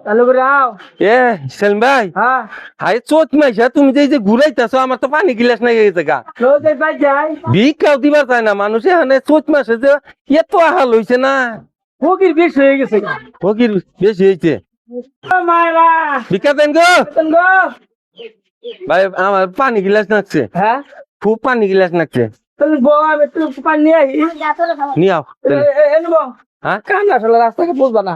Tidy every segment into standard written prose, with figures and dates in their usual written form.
চালু করে আও। এ সেলিম ভাই, হ্যাঁ হাই চোট মাইসা তুমি যে ঘুরাইতেছো, আমার তো পানি গিলাস নাই গেছে গা। রোজ ভাই যাই ভিক্ষাও দিবার চায় না মানুষ, এখানে চোট মাসে যে এত আহাল হইছে না। ফকির বেশ হয়ে গেছে গা। ফকির বেশি হয়েছে। ও মায়েরা ভিক্ষা দেন গো বেতন গো। ভাই, আমার পানি গিলাস নাকছে, হ্যাঁ খুব পানি গিলাস নাকছে। তাহলে বউ আমি একটু পানি নিয়ে আই। নিয়ে আও তাহলে। এনবো হ্যাঁ কান আসলে রাস্তাকে বুঝবা না,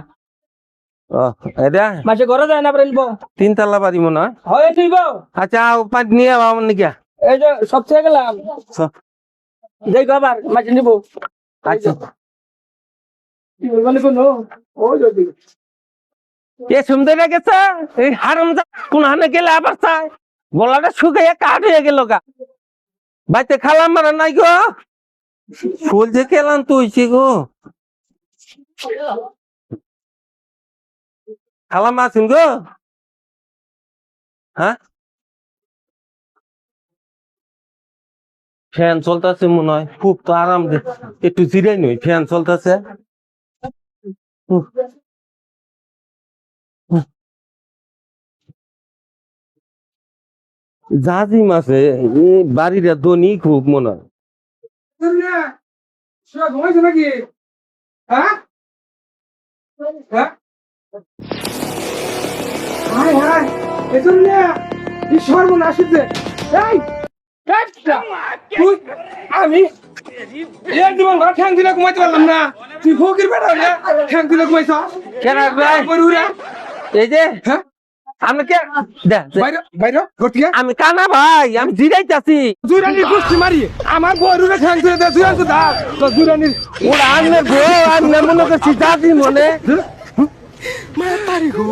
ও এটা মাসে ঘরে যায় না এনবো। 3 তলা বাড়ি মনে হয়। হয় তুই বউ আচ্ছা আও, পানি নিয়ে আও আমার নাকি। এই যে সবচেয়ে গেলাম যাই গো আবার মাসে নিবো। আচ্ছা মানে কোনো ও যদি এ সুন্দর গেছে এই হারাম, কোন হানে গেলে আবার চায় গলাটা শুকাইয়া কাঠ হয়ে গেল গা। বাইতে খালাম মারা নাই গো, ফুল যে কেলান তো হইছে গো। খালাম আছেন গো? হ্যাঁ ফ্যান চলতেছে মনে হয়, খুব তো আরাম দে, একটু জিরাই নই, ফ্যান চলতেছে। জাজি মাছে বাড়িটা দনি খুব মনে হয়। ঘুমাইছো নাকি? হ্যাঁ হ্যাঁ হাই হাই এসব না এই সর্বনাশ হচ্ছে। এই তুই আমি এক জীবন ঘর ঠ্যাং দিলে ঘুমাইতে পারলাম না, তুই ফকির বেটা হইয়া ঠ্যাং দিলে ঘুমাইছ কেন ভাই? বড়ুরা। এই যে হ্যাঁ আপনি কে দে, দে। বাইরে বাইরে ঘর থেকে আমি কানা ভাই, আমি জিরাইতাছি। জুরানির কুস্তি মারি আমার বড়ুরা ঠ্যাং দিলে দে জুরান তো দাও তো জুরানির ওরা আনলে গো, আমি মনে করছি জাজি মনে। মাতারি গো